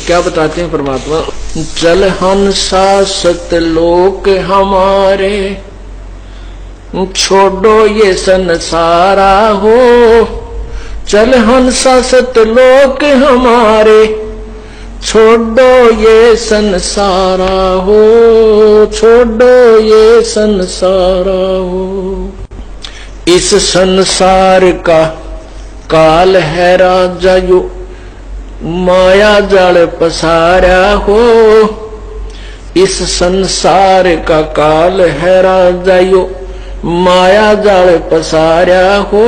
क्या बताते हैं परमात्मा, चल हंसा सतलोक हमारे, छोड़ो ये संसारा हो। चल हंसा सतलोक हमारे, छोड़ो ये संसारा हो, छोड़ो ये संसारा हो। इस संसार का काल है राजा यो, माया जाल पसारा हो। इस संसार का काल है राजा यो, माया जाल पसारा हो।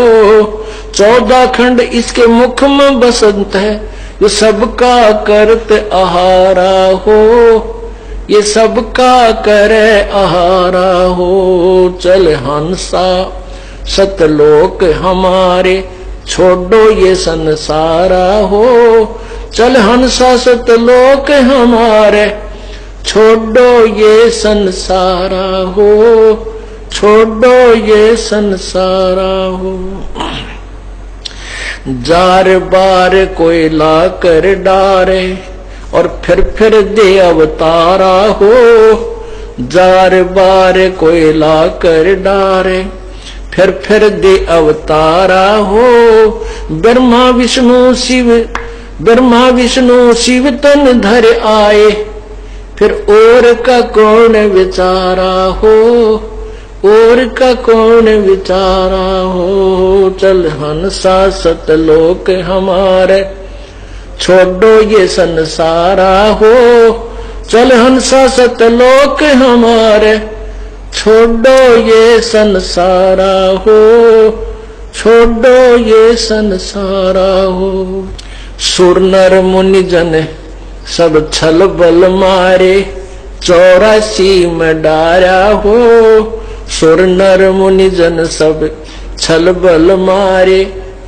14 खंड इसके मुख में बसंत है, ये सबका करत आहारा हो, ये सबका करे आहारा हो। चल हंसा सतलोक हमारे, छोड़ो ये संसारा हो। चल हंसा सतलोक हमारे, छोड़ो ये संसारा हो, छोड़ो ये संसारा हो। जार बार कोई ला कर डारे, और फिर दे अवतारा हो। जार बार कोई ला कर डारे, फिर दे अवतारा हो। ब्रह्मा विष्णु शिव, ब्रह्मा विष्णु शिव तन धर आए, फिर और का कौन विचारा हो, और का कौन विचारा हो। चल हंसा सतलोक हमारे, छोड़ो ये संसारा हो। चल हंसा सतलोक हमारे, छोड़ो ये संसारा हो, छोड़ो ये संसारा हो। सुर नर मुनि जन सब छल बल मारे, 84 में डारा हो। सुर नर मुनि जन सब छल बल मारे,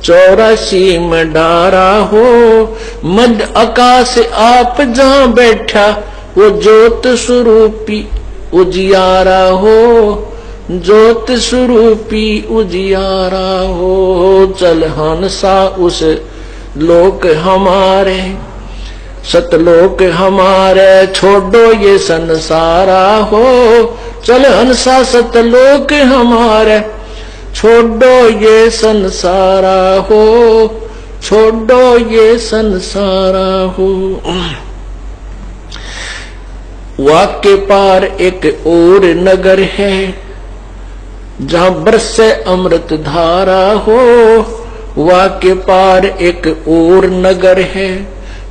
84 में डारा हो। मध्य आकाश आप जहां बैठा, वो ज्योत स्वरूपी उजियारा हो, ज्योत स्वरूपी उजियारा हो। चल हंसा उस लोक हमारे, सतलोक हमारे, छोड़ो ये संसारा हो। चल हंसा सतलोक हमारे, छोड़ो ये संसारा हो, छोड़ो ये संसारा हो। वाक्य पार एक और नगर है, जहां बरसे अमृत धारा हो। वाक्य पार एक और नगर है,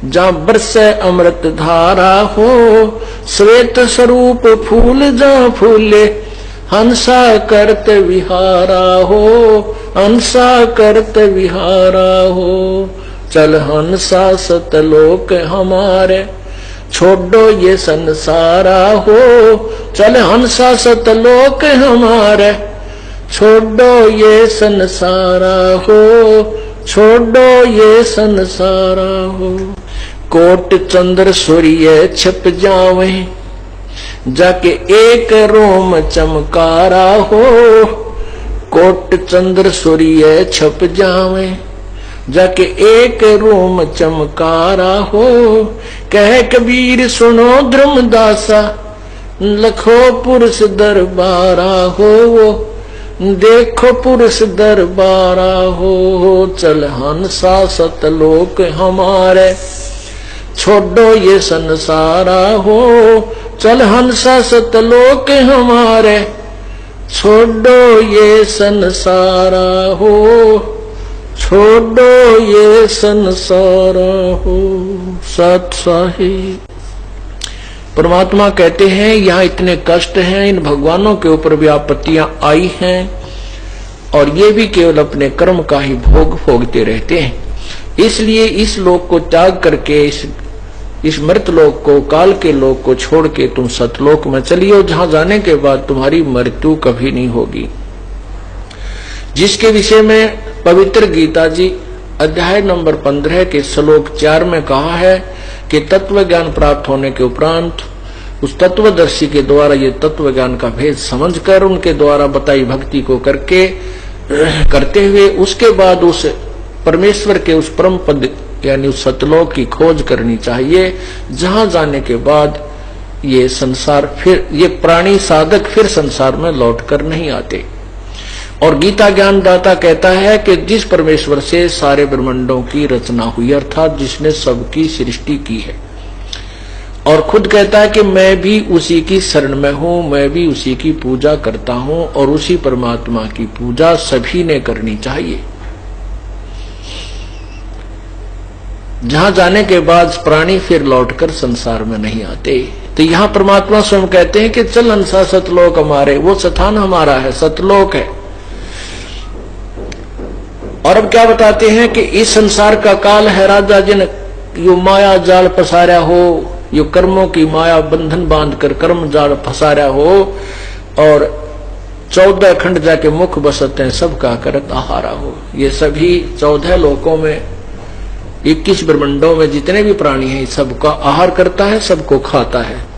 जहां बरसे अमृत धारा हो। श्वेत स्वरूप फूल जहां फूले, हंसा करत विहारा हो, हंसा करत विहारा हो। चल हंसा सतलोक हमारे, छोड़ो ये संसारा हो। चल हंसा सतलोक हमारे, छोड़ो ये संसारा हो, छोड़ो ये संसारा हो। कोट चंद्र सूर्य छिप जावे, जाके एक रोम चमकारा हो। कोट चंद्र सूर्य छिप जावे, जाके एक रोम चमकारा हो। कह कबीर सुनो धर्मदासा, लखो पुरुष दरबारा हो, देखो पुरुष दरबारा हो। चल हंसा सतलोक हमारे, छोड़ो ये संसारा हो। चल हंसा सतलोक हमारे, छोड़ो ये संसारा हो, छोड़ो ये संसारा हो। सत साहिब परमात्मा कहते हैं, यहाँ इतने कष्ट हैं, इन भगवानों के ऊपर भी आपत्तियां आई हैं, और ये भी केवल अपने कर्म का ही भोग भोगते रहते हैं। इसलिए इस लोक को त्याग करके इस मृत लोक को, काल के लोक को छोड़ के तुम सतलोक में चलिए, जहां जाने के बाद तुम्हारी मृत्यु कभी नहीं होगी। जिसके विषय में पवित्र गीता जी अध्याय नंबर 15 के श्लोक 4 में कहा है कि तत्व ज्ञान प्राप्त होने के उपरांत उस तत्वदर्शी के द्वारा ये तत्व ज्ञान का भेद समझकर उनके द्वारा बताई भक्ति को करते हुए उसके बाद उस परमेश्वर के उस परम पद यानी उस सतलोक की खोज करनी चाहिए, जहां जाने के बाद ये संसार फिर, ये प्राणी साधक फिर संसार में लौटकर नहीं आते। और गीता ज्ञानदाता कहता है कि जिस परमेश्वर से सारे ब्रह्मांडों की रचना हुई, अर्थात जिसने सबकी सृष्टि की है, और खुद कहता है कि मैं भी उसी की शरण में हूं, मैं भी उसी की पूजा करता हूं, और उसी परमात्मा की पूजा सभी ने करनी चाहिए। जहां जाने के बाद प्राणी फिर लौटकर संसार में नहीं आते। तो यहां परमात्मा स्वयं कहते हैं कि चल हंसा सतलोक हमारे, वो स्थान हमारा है, सतलोक है। और अब क्या बताते हैं कि इस संसार का काल है राजा, जिन यो माया जाल फसारा हो, यो कर्मों की माया बंधन बांधकर कर्म जाल फसारा हो, और 14 खंड जाके मुख बसते हैं, सबका करत आहारा हो। ये सभी 14 लोकों में, 21 ब्रह्मांडों में जितने भी प्राणी हैं, सबका आहार करता है, सबको खाता है।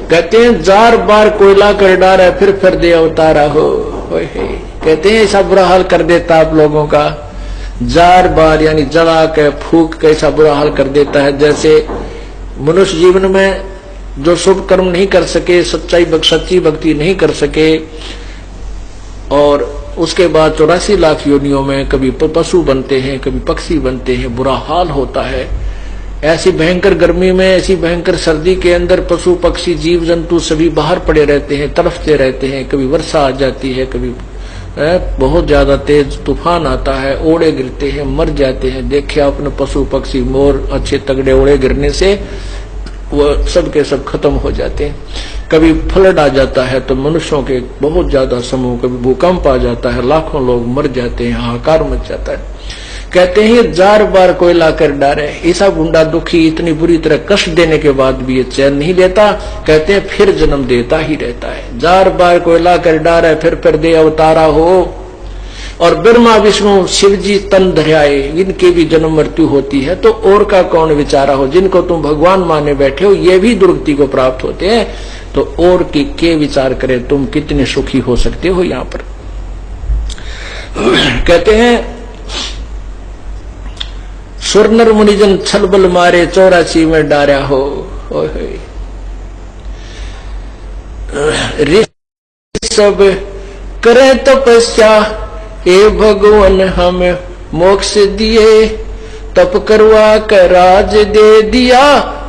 कहते हैं जार बार कोयला कर डारा फिर दे अवतारा हो। कहते हैं ऐसा बुरा हाल कर देता आप लोगों का, जार बार यानी जला के फूक के ऐसा बुरा हाल कर देता है। जैसे मनुष्य जीवन में जो शुभ कर्म नहीं कर सके, सच्ची भक्ति नहीं कर सके, और उसके बाद 84 लाख योनियों में कभी पशु बनते हैं, कभी पक्षी बनते हैं, बुरा हाल होता है। ऐसी भयंकर गर्मी में, ऐसी भयंकर सर्दी के अंदर पशु पक्षी जीव जंतु सभी बाहर पड़े रहते हैं, तड़फते रहते हैं। कभी वर्षा आ जाती है, कभी बहुत ज्यादा तेज तूफान आता है, ओड़े गिरते हैं, मर जाते हैं। देखिए आपने पशु पक्षी, मोर अच्छे तगड़े ओड़े गिरने से वो सब के सब खत्म हो जाते हैं। कभी फ्लड आ जाता है तो मनुष्यों के बहुत ज्यादा समूह, कभी भूकंप आ जाता है, लाखों लोग मर जाते हैं, हाहाकार मच जाता है। कहते हैं जार बार कोयला कर डारे, ऐसा गुंडा दुखी इतनी बुरी तरह कष्ट देने के बाद भी ये चैन नहीं लेता। कहते हैं फिर जन्म देता ही रहता है। जार बार कोयला कर डारे फिर दे अवतारा हो। और ब्रह्मा विष्णु शिव जी तन धर्याए, इनकी भी जन्म मृत्यु होती है, तो और का कौन विचारा हो। जिनको तुम भगवान माने बैठे हो ये भी दुर्गति को प्राप्त होते हैं, तो और की के विचार करें, तुम कितने सुखी हो सकते हो। यहां पर कहते हैं सुरनर मुनिजन छलबल मारे 84 में डारा हो। सब करे तपस्या ए भगवान हम मोक्ष दिए, तप करवा कर राज दे दिया,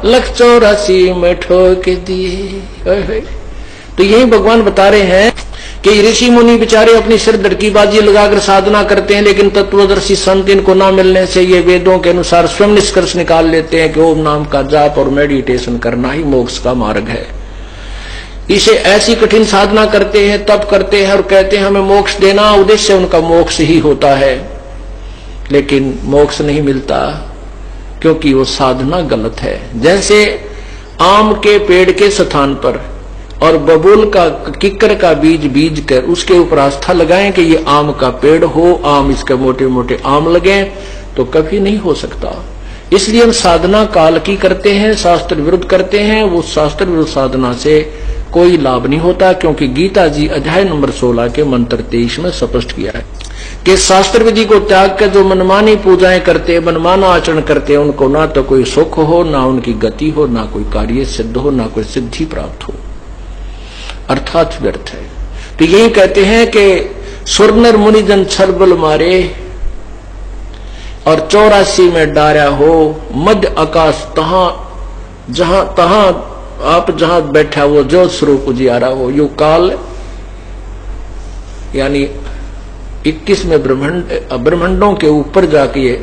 184 में ठोक दिए। तो यही भगवान बता रहे हैं कि ऋषि मुनि बेचारे अपनी सिर धड़की बाजी लगाकर साधना करते हैं, लेकिन तत्वदर्शी संत इनको ना मिलने से ये वेदों के अनुसार स्वयं निष्कर्ष निकाल लेते हैं कि ओम नाम का जाप और मेडिटेशन करना ही मोक्ष का मार्ग है। इसे ऐसी कठिन साधना करते हैं, तप करते हैं और कहते हैं हमें मोक्ष देना, उद्देश्य उनका मोक्ष ही होता है, लेकिन मोक्ष नहीं मिलता क्योंकि वो साधना गलत है। जैसे आम के पेड़ के स्थान पर और बबूल का किक्कर का बीज बीज कर उसके ऊपर आस्था लगाएं कि ये आम का पेड़ हो, आम इसके मोटे मोटे आम लगे, तो कभी नहीं हो सकता। इसलिए हम साधना काल की करते हैं, शास्त्र विरुद्ध करते हैं। वो शास्त्र विरुद्ध साधना से कोई लाभ नहीं होता, क्योंकि गीता जी अध्याय नंबर 16 के मंत्र 23 में स्पष्ट किया है कि शास्त्र विधि को त्याग कर जो मनमानी पूजाएं करते, मनमाना आचरण करते हैं, उनको ना तो कोई सुख हो, ना उनकी गति हो, ना कोई कार्य सिद्ध हो, ना कोई सिद्धि प्राप्त हो, अर्थात व्यर्थ है। तो यही कहते हैं कि सुरनर मुनिजन छलबल मारे और 84 में डारा हो, मध्य आकाश तहां आप जहां बैठा वो जो स्वरूप उजियारा हो। यो काल यानी 21 में ब्रह्मांडों के ऊपर जाके ये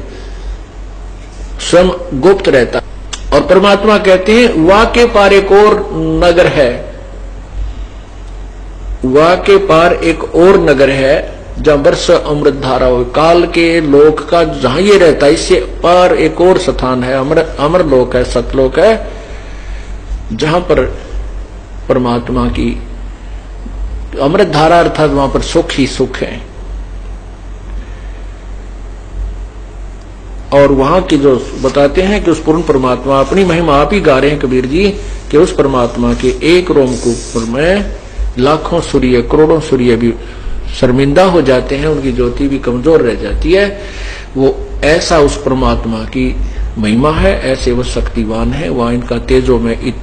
स्वयं गुप्त रहता। और परमात्मा कहते हैं वा के पार एक और नगर है, वा के पार एक और नगर है जहां वर्ष अमृत धारा हो। काल के लोक का जहां ये रहता है, इससे पार एक और स्थान है, अमर लोक है, सतलोक है, जहां पर परमात्मा की अमृत धारा अर्थात वहां पर सुख ही सुख है। और वहां की जो बताते हैं कि उस पूर्ण परमात्मा, अपनी महिमा आप ही गा रहे हैं कबीर जी, कि उस परमात्मा के एक रोमकूप में लाखों सूर्य, करोड़ों सूर्य भी शर्मिंदा हो जाते हैं, उनकी ज्योति भी कमजोर रह जाती है। वो ऐसा उस परमात्मा की महिमा है, ऐसे वो शक्तिवान है, वहां इनका तेजो में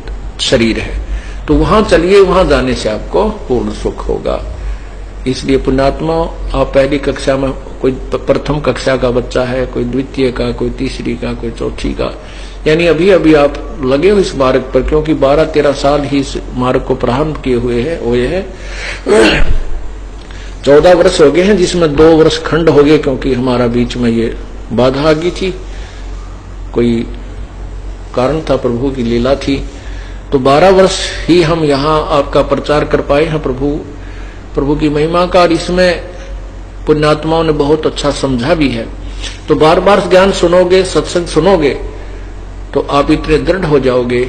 शरीर है। तो वहां चलिए, वहां जाने से आपको पूर्ण सुख होगा। इसलिए पुण्यात्मा, आप पहली कक्षा में, कोई प्रथम कक्षा का बच्चा है, कोई द्वितीय का, कोई तीसरी का, कोई चौथी का, यानी अभी अभी आप लगे हो इस मार्ग पर, क्योंकि 12-13 साल ही इस मार्ग को प्रारंभ किए हुए हैं। 14 वर्ष हो गए हैं, जिसमें 2 वर्ष खंड हो गए, क्योंकि हमारा बीच में ये बाधा आ गई थी, कोई कारण था, प्रभु की लीला थी। तो 12 वर्ष ही हम यहाँ आपका प्रचार कर पाए हैं प्रभु की महिमा का, और इसमें पुण्यात्माओं ने बहुत अच्छा समझा भी है। तो बार बार ज्ञान सुनोगे, सत्संग सुनोगे, तो आप इतने दृढ़ हो जाओगे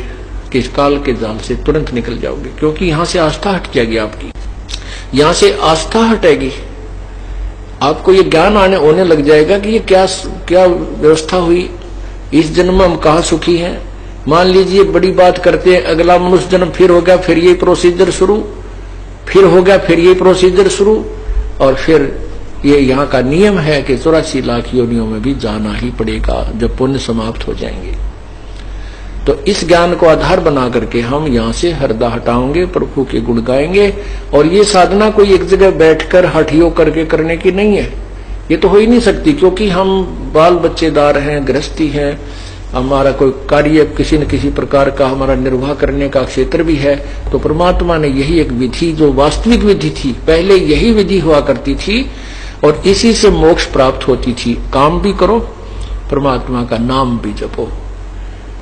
कि इस काल के जाल से तुरंत निकल जाओगे, क्योंकि यहां से आस्था हट जाएगी आपकी, यहां से आस्था हटेगी, आपको ये ज्ञान होने लग जाएगा कि ये क्या व्यवस्था हुई, इस जन्म में हम कहाँ सुखी हैं। मान लीजिए बड़ी बात करते हैं, अगला मनुष्य जन्म फिर हो गया, फिर ये प्रोसीजर शुरू, फिर हो गया, फिर ये प्रोसीजर शुरू, और फिर ये यहाँ का नियम है कि 84 लाख योनियों में भी जाना ही पड़ेगा जब पुण्य समाप्त हो जाएंगे। तो इस ज्ञान को आधार बना करके हम यहाँ से हृदय हटाएंगे, प्रभु के गुण गाएंगे। और ये साधना कोई एक जगह बैठकर हठियों करके करने की नहीं है, ये तो हो ही नहीं सकती, क्योंकि हम बाल बच्चेदार हैं, गृहस्थी हैं, हमारा कोई कार्य किसी न किसी प्रकार का हमारा निर्वाह करने का क्षेत्र भी है। तो परमात्मा ने यही एक विधि, जो वास्तविक विधि थी, पहले यही विधि हुआ करती थी और इसी से मोक्ष प्राप्त होती थी। काम भी करो, परमात्मा का नाम भी जपो।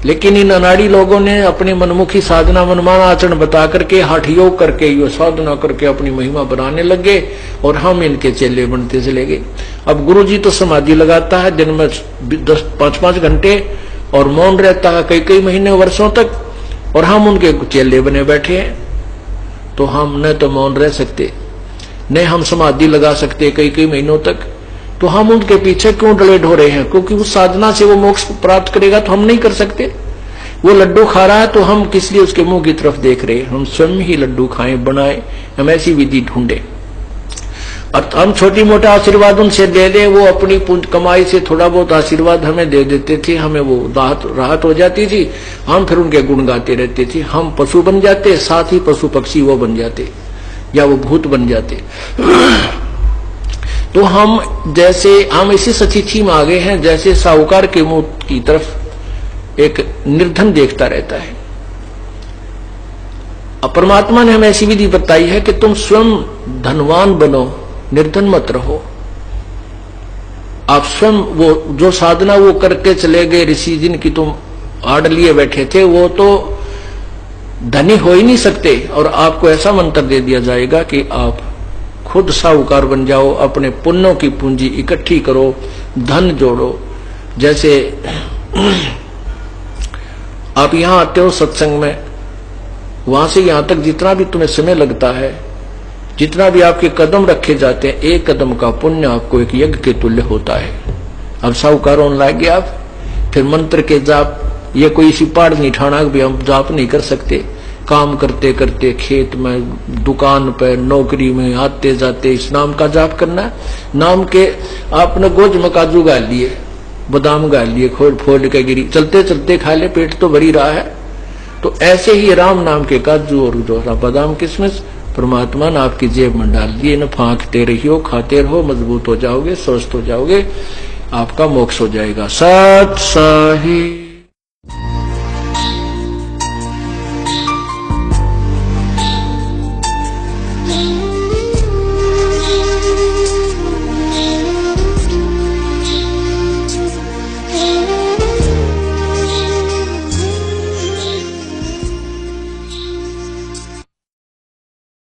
लेकिन इन अनाड़ी लोगों ने अपनी मनमुखी साधना, मनमाना आचरण बता करके, हठयोग करके, ये साधना करके अपनी महिमा बनाने लगे और हम इनके चेले बनते चले गए। अब गुरु जी तो समाधि लगाता है दिन में 5-5 घंटे और मौन रहता है कई महीने, वर्षों तक, और हम उनके चेले बने बैठे हैं। तो हम न तो मौन रह सकते, न हम समाधि लगा सकते कई महीनों तक, तो हम उनके पीछे क्यों डले ढोरे हैं? क्योंकि उस साधना से वो मोक्ष प्राप्त करेगा तो हम नहीं कर सकते। वो लड्डू खा रहा है तो हम किस लिए उसके मुंह की तरफ देख रहे हैं? हम स्वयं ही लड्डू खाएं, बनाएं, हम ऐसी विधि ढूंढे। और हम छोटी मोटा आशीर्वाद उनसे दे दे, वो अपनी कमाई से थोड़ा बहुत आशीर्वाद हमें दे देते थे, हमें वो राहत हो जाती थी, हम फिर उनके गुण गाते रहते थे। हम पशु बन जाते, साथ ही पशु पक्षी वो बन जाते, या वो भूत बन जाते। तो हम इसी स्थिति में आ गए हैं जैसे साहूकार के मुंह की तरफ एक निर्धन देखता रहता है। अब परमात्मा ने हमें ऐसी विधि बताई है कि तुम स्वयं धनवान बनो, निर्धन मत रहो। आप स्वयं वो जो साधना वो करके चले गए ऋषि, जिनकी तुम आड़ लिए बैठे थे, वो तो धनी हो ही नहीं सकते। और आपको ऐसा मंत्र दे दिया जाएगा कि आप खुद साहूकार बन जाओ, अपने पुण्यों की पूंजी इकट्ठी करो, धन जोड़ो। जैसे आप यहां आते हो सत्संग में, वहां से यहां तक जितना भी तुम्हें समय लगता है, जितना भी आपके कदम रखे जाते हैं, एक कदम का पुण्य आपको एक यज्ञ के तुल्य होता है। अब साहूकार होने लगे आप, फिर मंत्र के जाप, ये कोई इसी पहाड़ नहीं ठाना भी हम जाप नहीं कर सकते। काम करते करते खेत में, दुकान पर, नौकरी में, आते जाते इस नाम का जाप करना है। नाम के आपने गोज में काजू गाल लिए, बादाम गाल लिए, खोल फोड़ के गिरी, चलते चलते खा ले, पेट तो भरी रहा है। तो ऐसे ही राम नाम के काजू और जो बादाम किशमिश परमात्मा ने आपकी जेब में डाल दिए, न फांकते रहियो, खाते रहो, मजबूत हो जाओगे, स्वस्थ हो जाओगे, आपका मोक्ष हो जाएगा। सत साही।